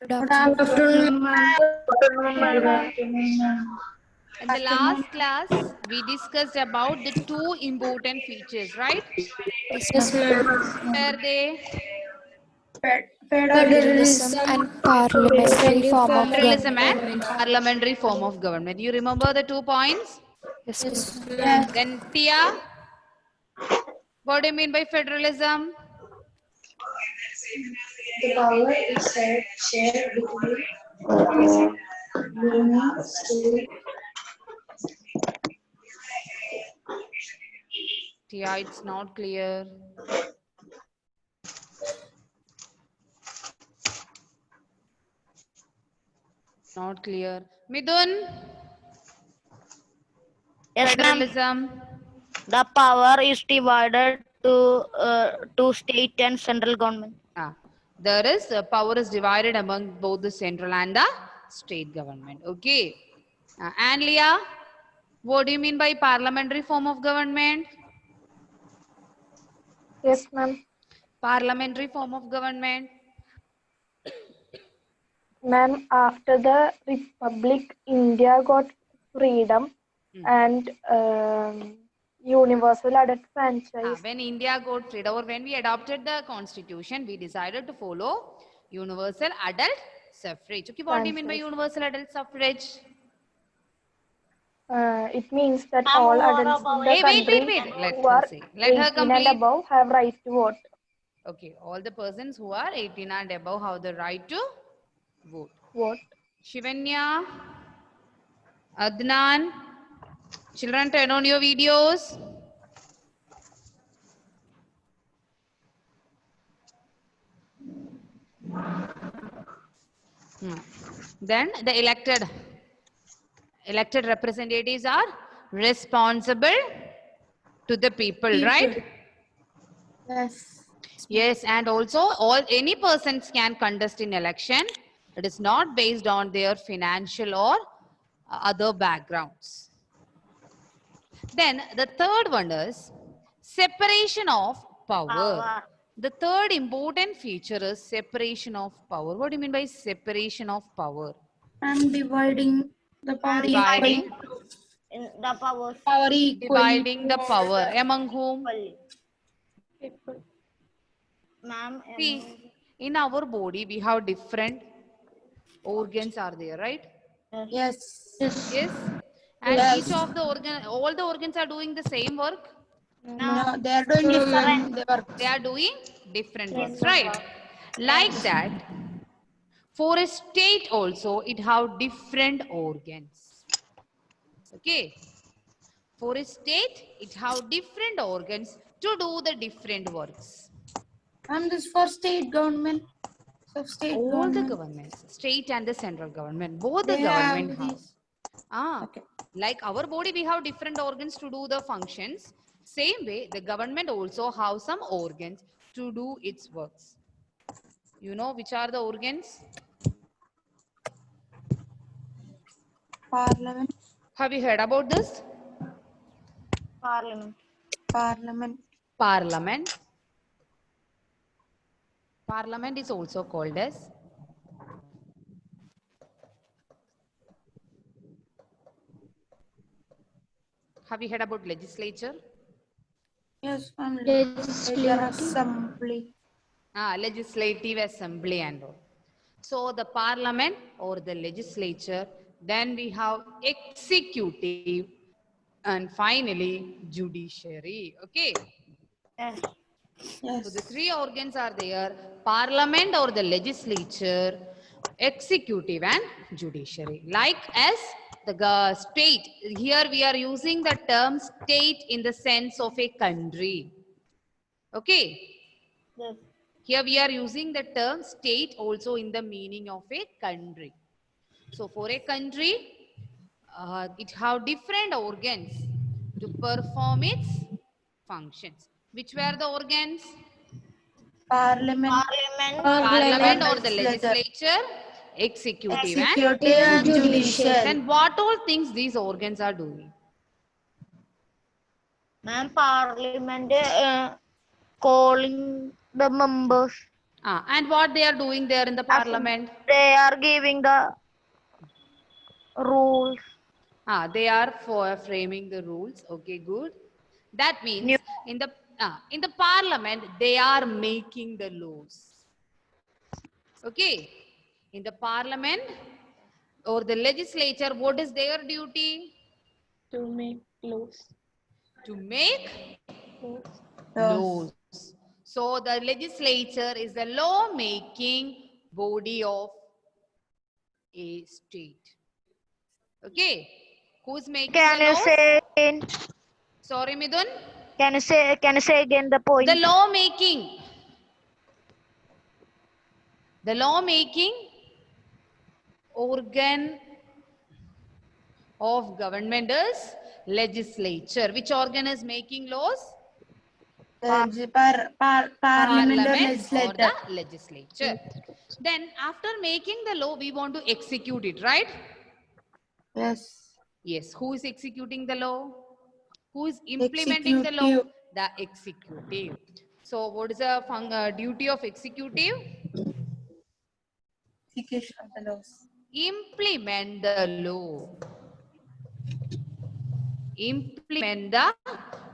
Good afternoon, ma'am. Good afternoon, ma'am. In the last class, we discussed about the two important features, right? Yes, ma'am. What are they? Federalism and parliamentary form of Federalism government. and parliamentary form of government. You remember the 2 points? Yes, ma'am. Yes. Then, Tia, what do you mean by federalism? The power is shared between union, state. Tia, it's not clear. Not clear. Midun, Yes, ma'am. federalism. The power is divided to state and central government. There is power is divided among both the central and the state government. Okay. And Leah, what do you mean by parliamentary form of government? Yes, ma'am. Parliamentary form of government. Ma'am, after the Republic, India got freedom and universal adult franchise. When India got freedom or when we adopted the constitution, we decided to follow universal adult suffrage. Okay, what do you mean by Franchise. universal adult suffrage? It means that all adults in the Hey, wait. country Let who her are say. Let her 18 and complete. above have right to vote. Okay, all the persons who are 18 and above have the right to vote. Shivanya, Adnan, children, turn on your videos. Then the elected representatives are responsible to the people, right? Yes. Yes, and also any persons can contest in election. It is not based on their financial or other backgrounds. Then the third one is separation of power. The third important feature is separation of power. What do you mean by separation of power? I'm dividing the power Dividing. The power equally. Dividing the power among whom? Ma'am. See, in our body we have different organs are there, right? Yes. Yes. And Yes. each of the all the organs are doing the same work. No, they are doing different work. They are doing different works, right? Like that, for a state also, it have different organs. Okay. For a state, it have different organs to do the different works. I'm this for state government. So state All government. the governments, state and the central government, both the They government have have. this. Okay. Like our body, we have different organs to do the functions. Same way, the government also have some organs to do its works. You know which are the organs? Parliament. Have you heard about this? Parliament. Parliament. Parliament is also called as have you heard about legislature? Yes, legislative assembly. Legislative assembly and all. So the parliament or the legislature, then we have executive and finally judiciary. Okay. Yes. So the three organs are there: parliament or the legislature, executive and judiciary. Like as the state, here we are using the term state in the sense of a country. Okay. Yes. Here we are using the term state also in the meaning of a country. So for a country, it have different organs to perform its functions. Which were the organs? Parliament. Parliament or the legislature, executive and judicial. Then what all things these organs are doing? Ma'am, Parliament calling the members. And what they are doing there in the parliament? They are giving the rules. They are for framing the rules. Okay, good. That means New- in the parliament they are making the laws. Okay, in the parliament or the legislature, what is their duty? To make laws. To make laws. So the legislature is the law-making body of a state. Okay, who's making Can the you laws? say again? Sorry, Midun. Can you say again the point? The law-making. The law-making organ of government is legislature. Which organ is making laws? Parliament or Parliament or legislature. the legislature. Then after making the law, we want to execute it, right? Yes. Yes. Who is executing the law? Who is implementing the law? Executive. The executive. So what is the duty of executive? Execution of the laws. Implement the law. Implement the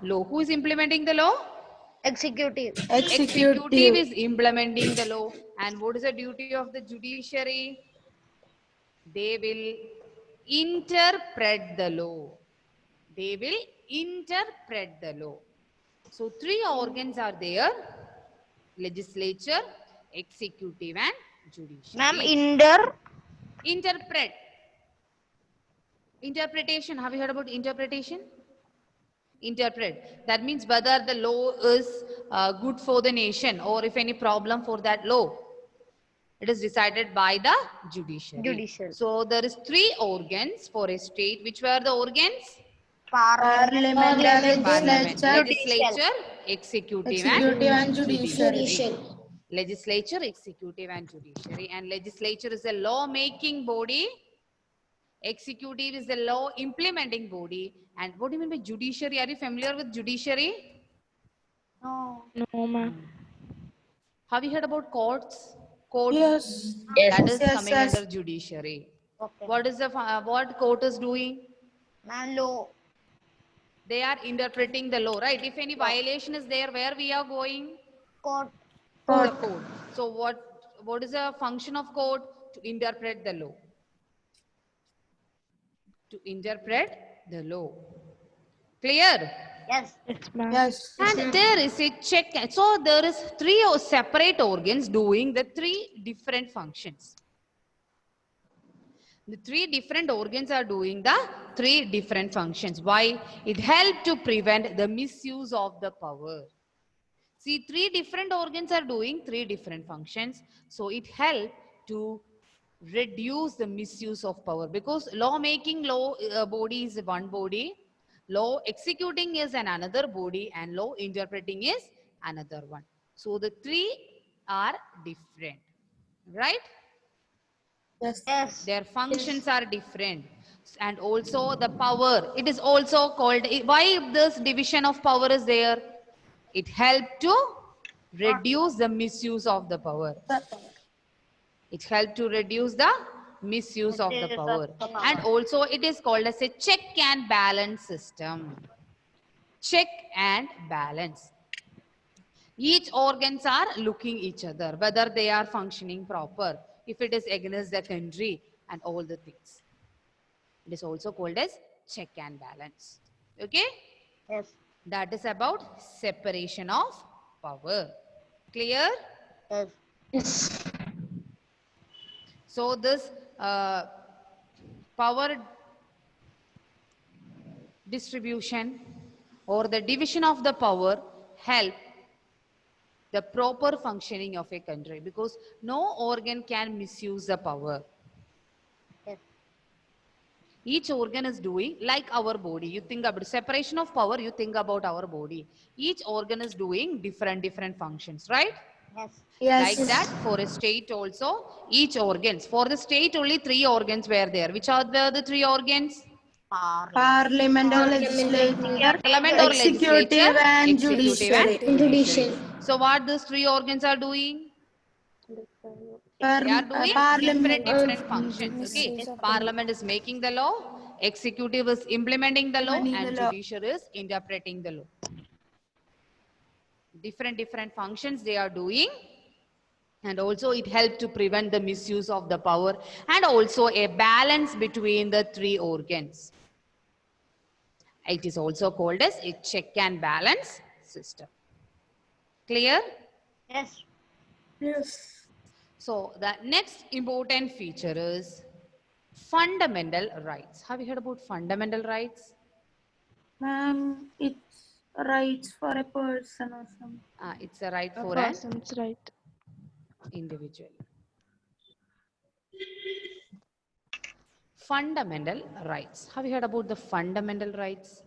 law. Who is implementing the law? Executive. Executive is implementing the law. And what is the duty of the judiciary? They will interpret the law. They will interpret the law. So three organs are there: legislature, executive, and judiciary. Ma'am, Interpret. Interpretation. Have you heard about interpretation? Interpret. That means whether the law is good for the nation or if any problem for that law. It is decided by the judiciary. Judiciary. So there is three organs for a state. Which were the organs? Parliament, Parliament, legislature, legislature, executive, executive and judiciary. Legislature, executive, and judiciary. And legislature is a law-making body. Executive is the law implementing body. And what do you mean by judiciary? Are you familiar with judiciary? No. No, ma'am. Have you heard about courts? Court. Yes. That is Yes, coming yes. under judiciary. Okay. What is the what court is doing? Ma'am, law. They are interpreting the law, right? If any violation is there, where we are going? Court. To the court. So what is the function of court? To interpret the law. To interpret the law. Clear? Yes. Yes, ma'am. Yes. And there is a check. So there is three separate organs doing the three different functions. The three different organs are doing the three different functions. Why? It helps to prevent the misuse of the power. See, three different organs are doing three different functions. So it helps to reduce the misuse of power, because law-making body is one body, law executing is another body, and law interpreting is another one. So the three are different, right? Yes. Yes. Their functions are different. And also the power, it is also called, why this division of power is there? It helps to reduce the misuse of the power. It helps to reduce the misuse of the power. And also it is called as a check and balance system. Check and balance. Each organs are looking each other, whether they are functioning proper, if it is against the country and all the things. It is also called as check and balance. Okay? Yes. That is about separation of power. Clear? Yes. So this power distribution or the division of the power help the proper functioning of a country, because no organ can misuse the power. Yes. Each organ is doing like our body. You think about separation of power, you think about our body. Each organ is doing different functions, right? Yes. Yes. Like that for a state also, each organs. For the state only three organs were there. Which are the three organs? Parliament or legislature, Parliament or executive legislature, and executive judiciary. and judiciary. So what these three organs are doing? They are doing Parliament. different functions. Okay, Parliament is making the law, executive is implementing the law, Implementing and the law. judiciary is interpreting the law. Different functions they are doing, and also it helps to prevent the misuse of the power, and also a balance between the three organs. It is also called as a check and balance system. Clear? Yes. Yes. So the next important feature is fundamental rights. Have you heard about fundamental rights? Ma'am, it's rights for a person or something. It's a right A for an person's right. individual. Fundamental rights. Have you heard about the fundamental rights?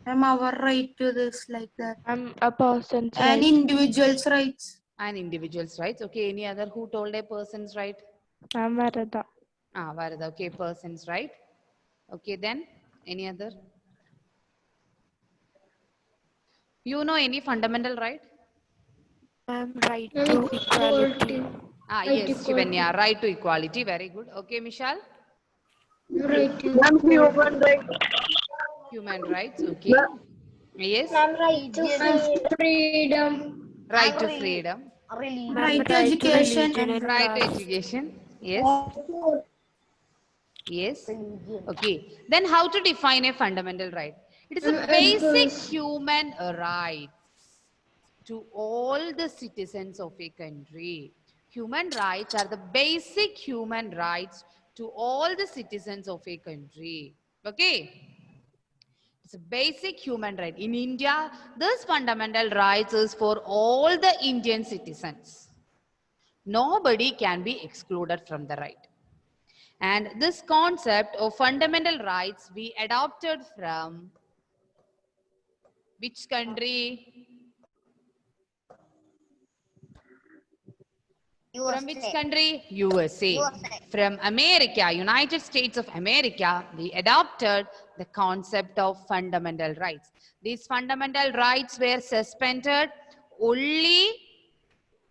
Ma'am, our right to this, like that. A person's And right. individual's rights. And individuals' rights. Okay, any other who told a person's right? I'm Varada. Varada. Okay, person's right. Okay, then any other? You know any fundamental right? Right to equality. Yes, Shivanya, right to equality. Very good. Okay, Mishal? Right to Human rights. Human rights. Okay. Yes. freedom. Right to freedom. Right to education. Right to education. Yes. Yes. Okay. Then how to define a fundamental right? It is a basic human right to all the citizens of a country. Human rights are the basic human rights to all the citizens of a country. Okay. It's a basic human right. In India, this fundamental rights is for all the Indian citizens. Nobody can be excluded from the right. And this concept of fundamental rights we adopted from which country? From which country? USA. From America, United States of America, we adopted the concept of fundamental rights. These fundamental rights were suspended only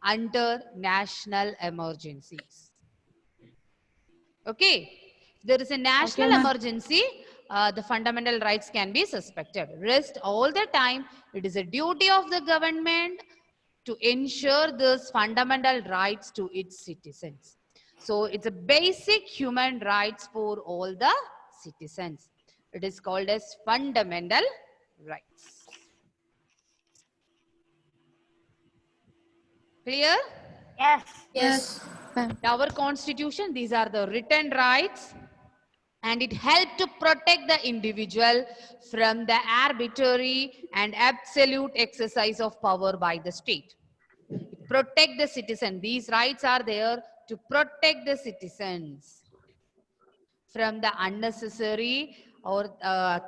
under national emergencies. Okay. If there is a national emergency, the fundamental rights can be suspended. Rest all the time, it is a duty of the government to ensure these fundamental rights to its citizens. So it's a basic human rights for all the citizens. It is called as fundamental rights. Clear? Yes. Yes. Our constitution, these are the written rights, and it helped to protect the individual from the arbitrary and absolute exercise of power by the state. It protect the citizen. These rights are there to protect the citizens from the unnecessary or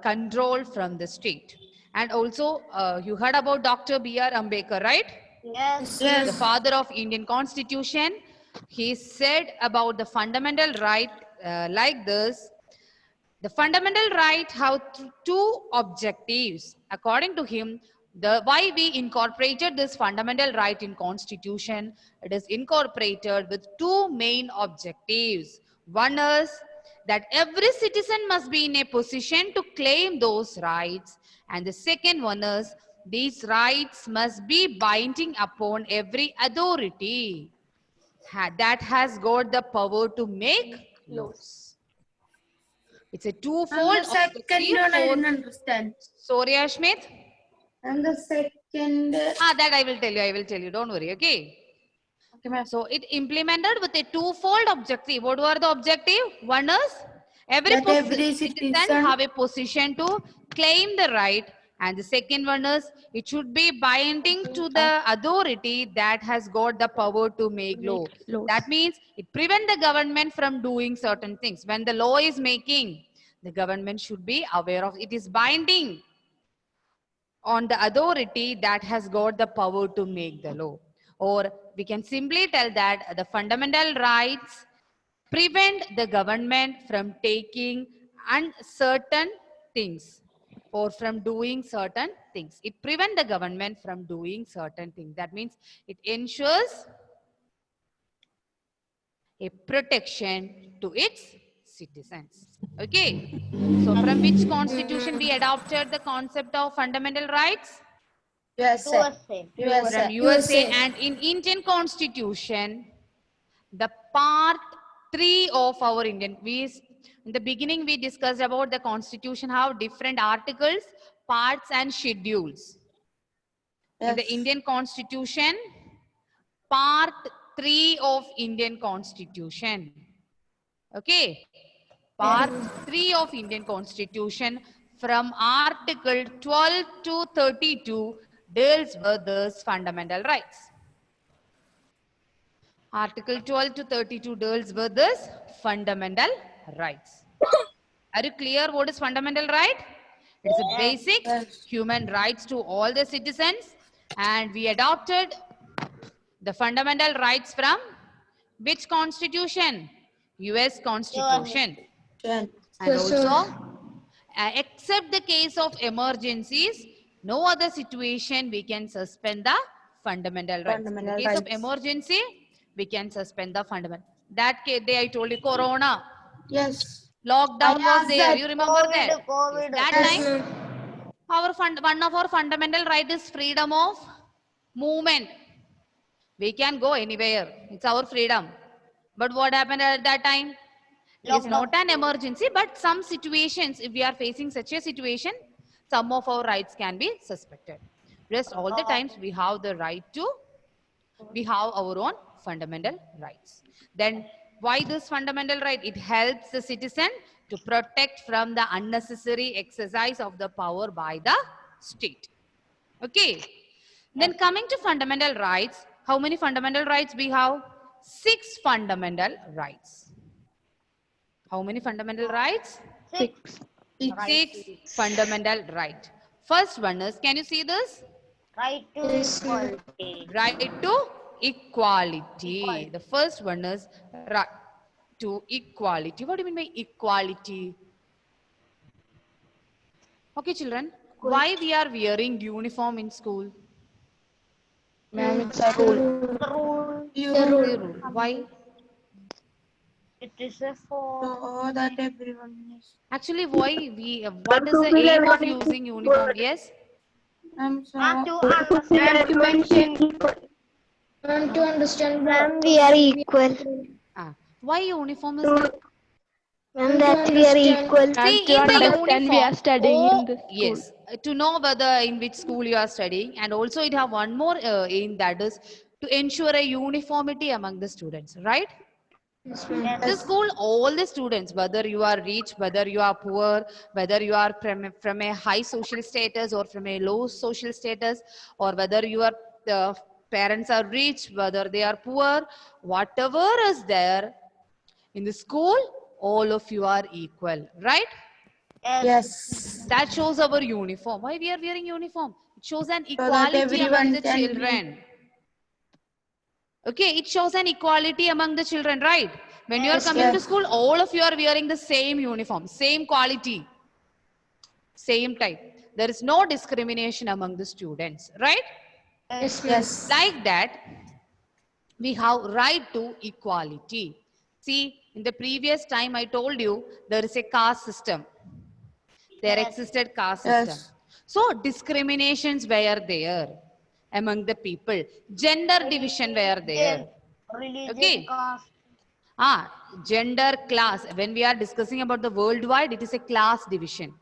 control from the state. And also, you heard about Dr. B.R. Ambedkar, right? Yes. The father of Indian Constitution. He said about the fundamental right like this. The fundamental right have two objectives. According to him, why we incorporated this fundamental right in Constitution, it is incorporated with two main objectives. One is that every citizen must be in a position to claim those rights. And the second one is these rights must be binding upon every authority that has got the power to make laws. It's a twofold And the second one I didn't understand. Sorry, Ashmit. And the second. That I will tell you. Don't worry, okay? Okay, ma'am. So it implemented with a twofold objective. What were the objective? One is every citizen have a position to claim the right. And the second one is it should be binding to the authority that has got the power to make law. That means it prevents the government from doing certain things. When the law is making, the government should be aware of it is binding on the authority that has got the power to make the law. Or we can simply tell that the fundamental rights prevent the government from taking uncertain things. or from doing certain things. It prevents the government from doing certain things. That means it ensures a protection to its citizens. Okay. So from which constitution we adopted the concept of fundamental rights? USA. From USA. And in Indian constitution, the part 3 of our Indian, in the beginning we discussed about the constitution have different articles, parts and schedules. In the Indian constitution, part 3 of Indian constitution. Okay. Part 3 of Indian constitution from article 12 to 32 deals with these fundamental rights. Article 12 to 32 deals with this fundamental rights. Are you clear what is fundamental right? It's a basic human rights to all the citizens, and we adopted the fundamental rights from which constitution? US constitution. And also, except the case of emergencies, no other situation we can suspend the fundamental rights. In the case of emergency, we can suspend the fundamental. That day I told you, Corona. Yes. Lockdown was there. You remember that? COVID. That time, one of our fundamental right is freedom of movement. We can go anywhere. It's our freedom. But what happened at that time? It is not an emergency, but some situations, if we are facing such a situation, some of our rights can be suspected. Rest all the times we have the right to, we have our own fundamental rights. Then why this fundamental right? It helps the citizen to protect from the unnecessary exercise of the power by the state. Okay. Then coming to fundamental rights, how many fundamental rights we have? 6 fundamental rights. How many fundamental rights? 6. 6 fundamental right. First one is, can you see this? Right to equality. Right to equality. The first one is right to equality. What do you mean by equality? Okay, children. Why we are wearing uniform in school? Ma'am, it's a rule. Rule. Why? It is a for So that everyone is. Actually, why we? What is the aim of using uniform? Yes. to understand. To understand Ma'am, we are equal. Why uniform is there? Ma'am, that we are equal. Ma'am, See, to in the understand we are uniform, studying in the school. yes, to know whether in which school you are studying, and also it have one more aim, that is to ensure a uniformity among the students, right? The school, all the students, whether you are rich, whether you are poor, whether you are from a high social status or from a low social status, or whether your parents are rich, whether they are poor, whatever is there in the school, all of you are equal, right? Yes. That shows our uniform. Why we are wearing uniform? It shows an that equality among everyone the can be- children. Okay, it shows an equality among the children, right? When you are coming to school, all of you are wearing the same uniform, same quality, same type. There is no discrimination among the students, right? Yes. Like that, we have right to equality. See, in the previous time I told you, there is a caste system. There existed caste system. So discriminations were there among the people. Gender division were there. Okay. Gender, class. When we are discussing about the worldwide, it is a class division.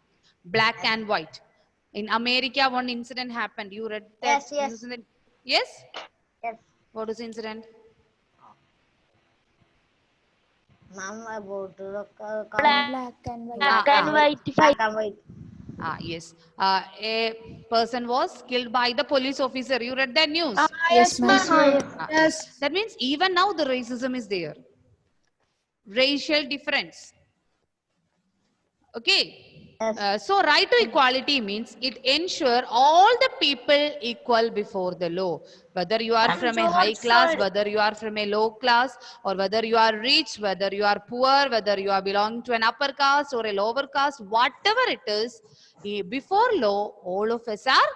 Black and white. In America, one incident happened. You read that incident? Yes? Yes. What is the incident? Ma'am, about the black and white. black and white. Black and white. Yes. A person was killed by the police officer. You read that news? Yes, ma'am. Yes. That means even now the racism is there. Racial difference. Okay. So right to equality means it ensure all the people equal before the law. Whether you are from a high class, whether you are from a low class, or whether you are rich, whether you are poor, whether you are belonging to an upper caste or a lower caste, whatever it is, before law, all of us are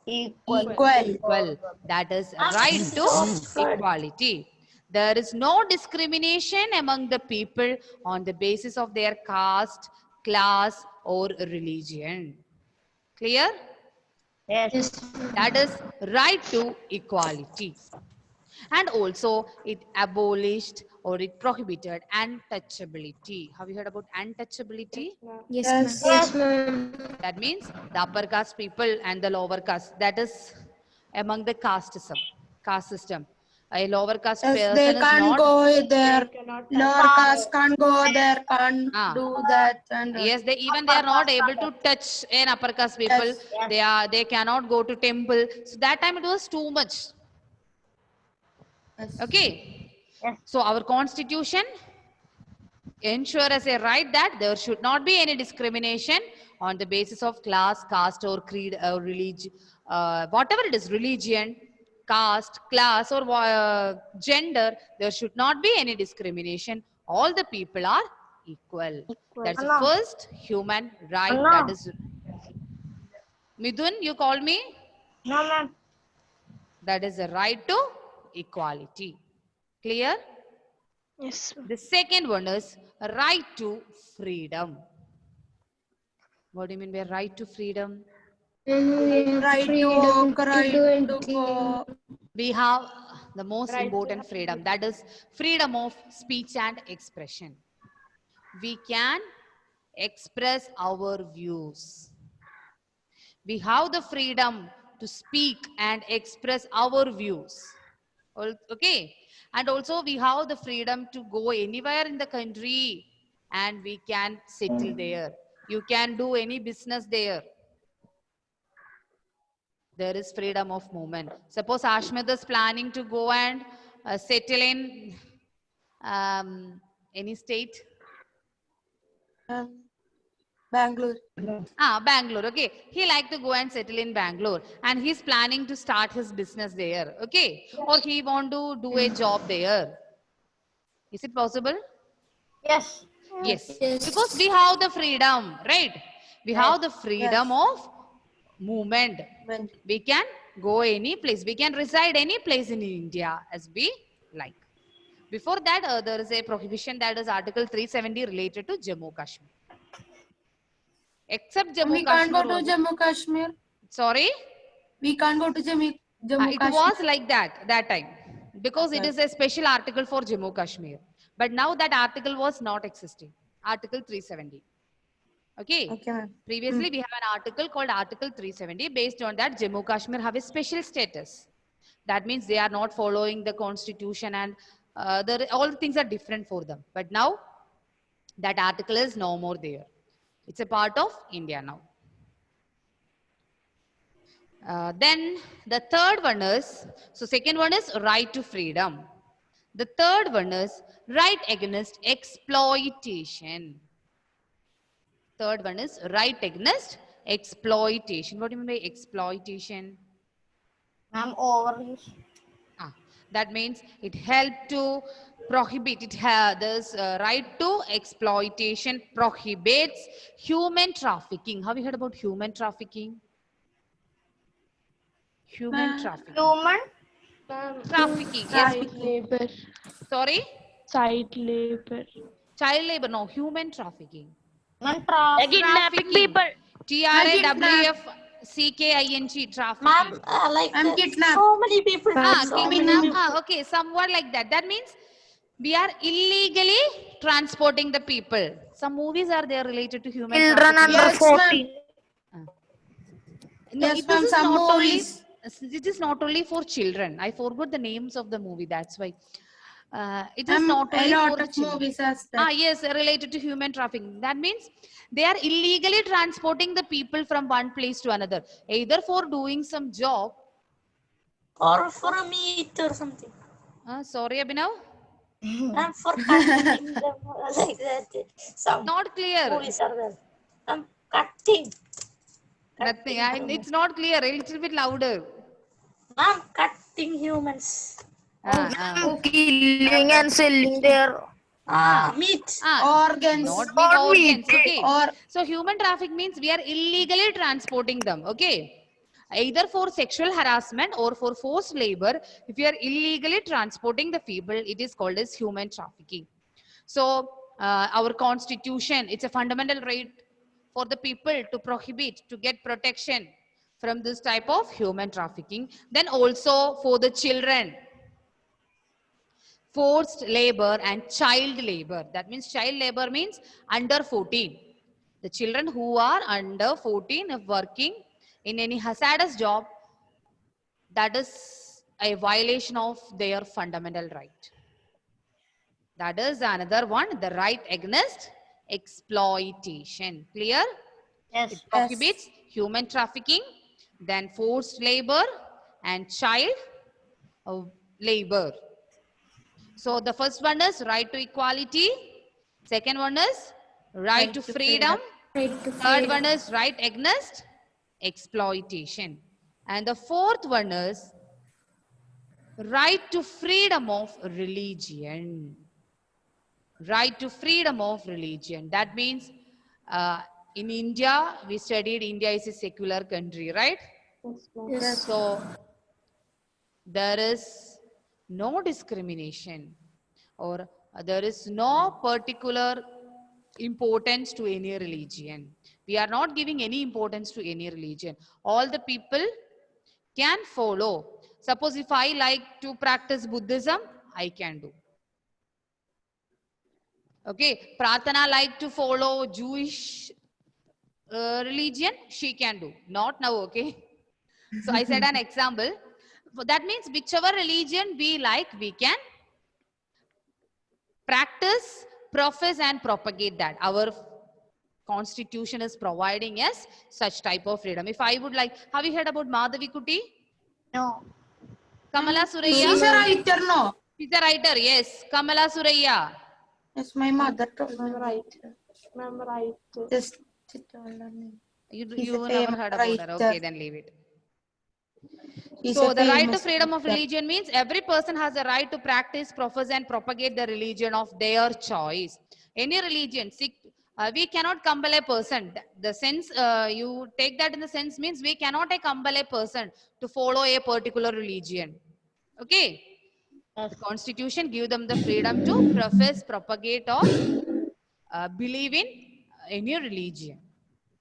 equal. That is right to equality. There is no discrimination among the people on the basis of their caste, class, or religion. Clear? Yes. That is right to equality. And also it abolished or it prohibited untouchability. Have you heard about untouchability? Yes, Yes. ma'am. Yes, ma'am. That means the upper caste people and the lower caste. That is among the caste system. A lower caste Yes, person they is can't not. go there. Lower caste can't go there, can't Ah. do that. And Yes, they are not able to touch an upper caste people. Yes. They cannot go to temple. So that time it was too much. Yes. Okay. Yes. So our constitution ensure as a right that there should not be any discrimination on the basis of class, caste, or creed, or religion, whatever it is, religion, caste, class, or gender. There should not be any discrimination. All the people are equal. That's the Anna. first human right. Anna. That is. Midun, you called me? No, ma'am. That is the right to equality. Clear? Yes. The second one is right to freedom. What do you mean by right to freedom? Right to walk, right to go. We have the most important freedom, that is freedom of speech and expression. We can express our views. We have the freedom to speak and express our views. Okay. And also we have the freedom to go anywhere in the country and we can settle there. You can do any business there. There is freedom of movement. Suppose Ashmit is planning to go and settle in any state. Bangalore. Bangalore. Okay. He like to go and settle in Bangalore and he's planning to start his business there. Okay. Or he want to do a job there. Is it possible? Yes. Yes. Because we have the freedom, right? We have the freedom of movement. We can go any place. We can reside any place in India as we like. Before that, there is a prohibition, that is Article 370 related to Jammu Kashmir. Except Jammu We Kashmir. can't go to Jammu Kashmir. Sorry? We can't go to Jammu It Kashmir. was like that time. Because it is a special article for Jammu Kashmir. But now that article was not existing. Article 370. Okay. Okay, ma'am. Previously, we have an article called Article 370. Based on that, Jammu Kashmir have a special status. That means they are not following the constitution and all the things are different for them. But now, that article is no more there. It's a part of India now. Then the third one is, so second one is right to freedom. The third one is right against exploitation. Third one is right against exploitation. What do you mean by exploitation? Ma'am, overuse. That means it helped to prohibit. It has this right to exploitation prohibits human trafficking. Have you heard about human trafficking? Human trafficking. Human. Trafficking. Child Yes. labor. Sorry? Child labor. Child labor. No, human trafficking. Ma'am, Kidnapping people. TRAWFCKING. Trafficking. Ma'am, like I'm kidnapped. so many people. Kidnap. Okay, somewhat like that. That means we are illegally transporting the people. Some movies are there related to human children trafficking. under Yes, 14. No, Yes, this ma'am, is some not only, movies. it is not only for children. I forgot the names of the movie. That's why. It is not A only lot for of children. movies as that. Yes, related to human trafficking. That means they are illegally transporting the people from one place to another, either for doing some job. Or for a meat or something. Sorry, Abhinav. And for cutting them like that. Some Not clear. movies are there. cutting. Nothing. It's not clear. A little bit louder. Ma'am, cutting humans. Killing and selling their Meat. Organs. Not meat, Not meat. organs. Okay. Or So human traffic means we are illegally transporting them. Okay. Either for sexual harassment or for forced labor. If you are illegally transporting the people, it is called as human trafficking. So our constitution, it's a fundamental right for the people to prohibit, to get protection from this type of human trafficking. Then also for the children, forced labor and child labor. That means child labor means under 14. The children who are under 14 if working in any hazardous job, that is a violation of their fundamental right. That is another one, the right against exploitation. Clear? Yes. It prohibits human trafficking, then forced labor and child labor. So the first one is right to equality. Second one is right to freedom. Third one is right against exploitation. And the fourth one is right to freedom of religion. Right to freedom of religion. That means in India, we studied India is a secular country, right? Yes. So there is no discrimination or there is no particular importance to any religion. We are not giving any importance to any religion. All the people can follow. Suppose if I like to practice Buddhism, I can do. Okay, Pratana like to follow Jewish religion, she can do. Not now, okay? So I said an example. That means whichever religion we like, we can practice, profess and propagate that. Our constitution is providing us such type of freedom. If I would like, have you heard about Madhavi Kuti? No. Kamala she's Suraya? a writer, no? She's a writer, yes. Kamala Suraya. Yes, my mother told me. Ma'am, right. Just she told her name. You She's a never famous heard about her. writer. Okay, then leave it. She's So a the right to famous freedom of writer. religion means every person has a right to practice, profess and propagate the religion of their choice. Any religion, we cannot compel a person. The sense, you take that in the sense means we cannot compel a person to follow a particular religion. Okay. The constitution gives them the freedom to profess, propagate or believe in any religion.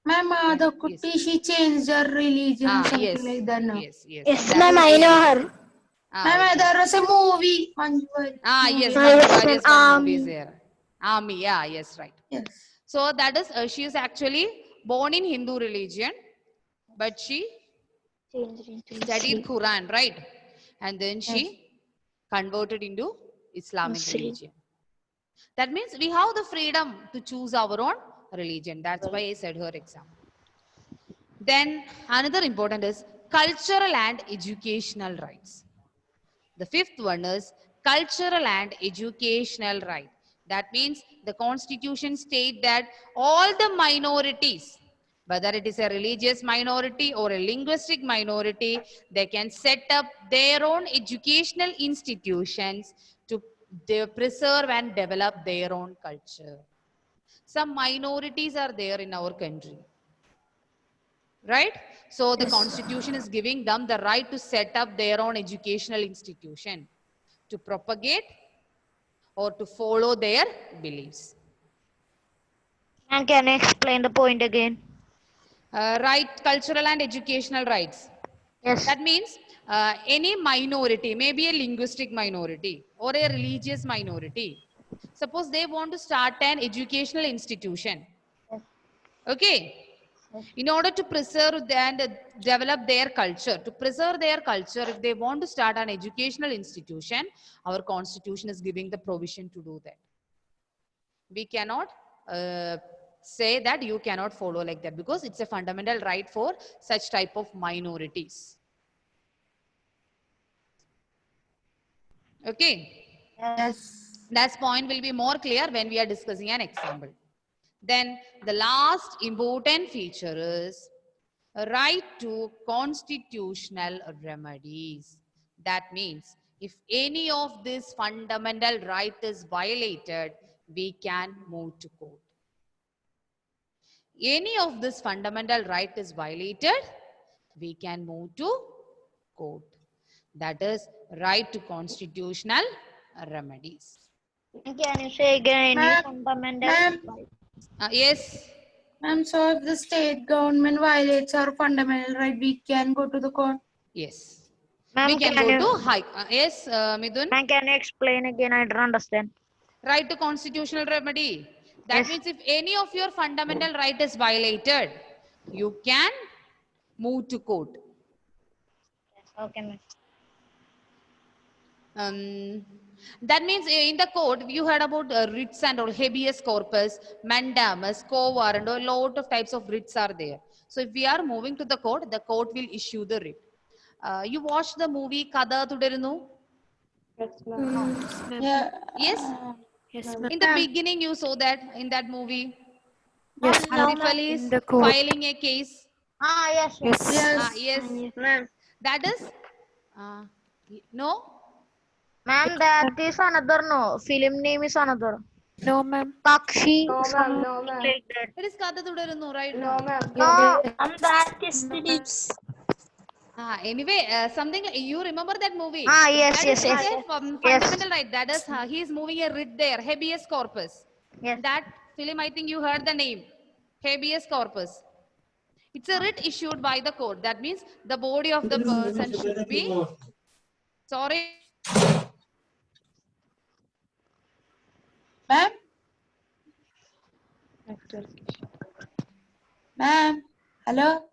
My mother Kuti, she changed her religion or something Yes. like that, no? Yes, yes. Yes, That ma'am, is I really- know her. My mother was a movie. Manju. Yes, Yes, Manju Varyer's one movie is ma'am. there. Army, yeah, yes, right. Yes. So that is, she is actually born in Hindu religion, but she studied Quran, right? And then she converted into Islamic religion. That means we have the freedom to choose our own religion. That's why I said her example. Then another important is cultural and educational rights. The fifth one is cultural and educational right. That means the constitution states that all the minorities, whether it is a religious minority or a linguistic minority, they can set up their own educational institutions to preserve and develop their own culture. Some minorities are there in our country. Right? So the constitution is giving them the right to set up their own educational institution to propagate or to follow their beliefs. And can you explain the point again? Right, cultural and educational rights. Yes. That means any minority, maybe a linguistic minority or a religious minority. Suppose they want to start an educational institution. Okay. In order to preserve and develop their culture, if they want to start an educational institution, our constitution is giving the provision to do that. We cannot say that you cannot follow like that because it's a fundamental right for such type of minorities. Okay. Yes. That point will be more clear when we are discussing an example. Then the last important feature is a right to constitutional remedies. That means if any of this fundamental right is violated, we can move to court. Any of this fundamental right is violated, we can move to court. That is right to constitutional remedies. Can you say again any Ma'am, fundamental ma'am. right? Yes. Ma'am, so if the state government violates our fundamental right, we can go to the court. Yes. Ma'am, We can can go you, to high. Yes, Midun. ma'am, can you explain again? I don't understand. Right to constitutional remedy. That Yes. means if any of your fundamental right is violated, you can move to court. Okay, ma'am. That means in the court, you heard about writs and all, habeas corpus, mandamus, quo warrant, a lot of types of writs are there. So if we are moving to the court will issue the writ. You watched the movie Kada Tudarunu? Yes, ma'am. Yeah. Yes? Yes, In the beginning, you saw that in that movie. Yes, Asif Ali is in the court. filing a case. Yes. Yes. Yes. Ma'am. That is, no? Ma'am, that is another no. Film name is another. No, ma'am. Pakshi. No, ma'am. No, ma'am. Like that. It is Kada Tudarunu, right? No, ma'am. No. And that is the dips. Anyway, something like, you remember that movie? Yes, That yes, is yes. a fundamental right. That is, he is moving a writ there, habeas corpus. Yes. That film, I think you heard the name, habeas corpus. It's a writ issued by the court. That means the body of the person should be, sorry, Ma'am? Ma'am? Hello?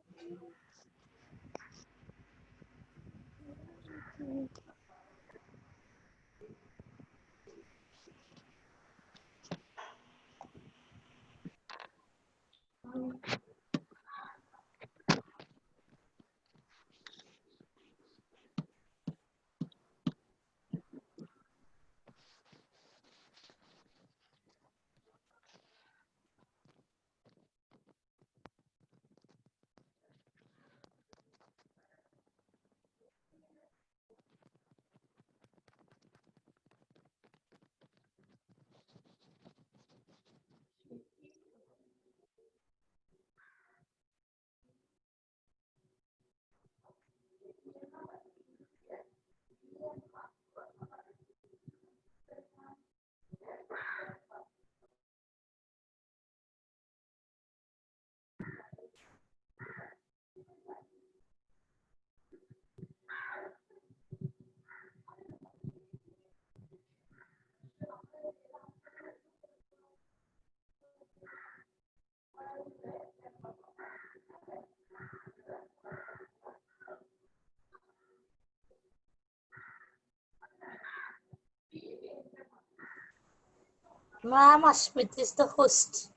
Ma'am, Ashmit is the host.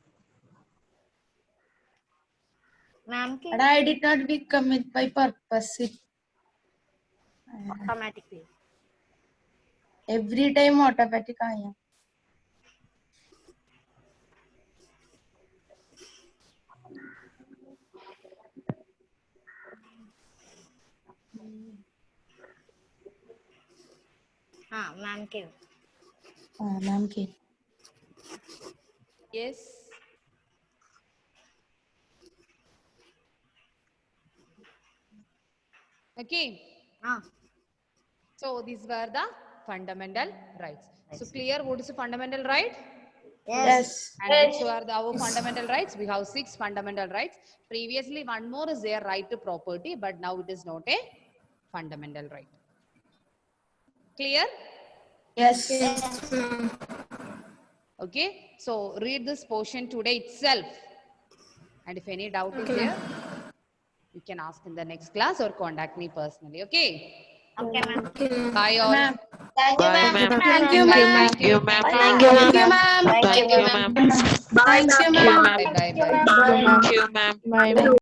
Ma'am, But I did not become it by purpose. automatically. Every time automatic I am. Ma'am, came. Ma'am came. yes. Okay. So these were the fundamental rights. So clear what is a fundamental right? Yes. And which are our fundamental rights? We have 6 fundamental rights. Previously, one more is their right to property, but now it is not a fundamental right. Clear? Yes. Okay. So read this portion today itself. And if any doubt is there, you can ask in the next class or contact me personally. Okay. Okay, ma'am. Bye all. Ma'am. Thank you, ma'am. Thank you, ma'am. Thank you. Thank you, ma'am. Thank you, ma'am. Thank you, ma'am. Bye bye bye. Thank you, ma'am. Bye.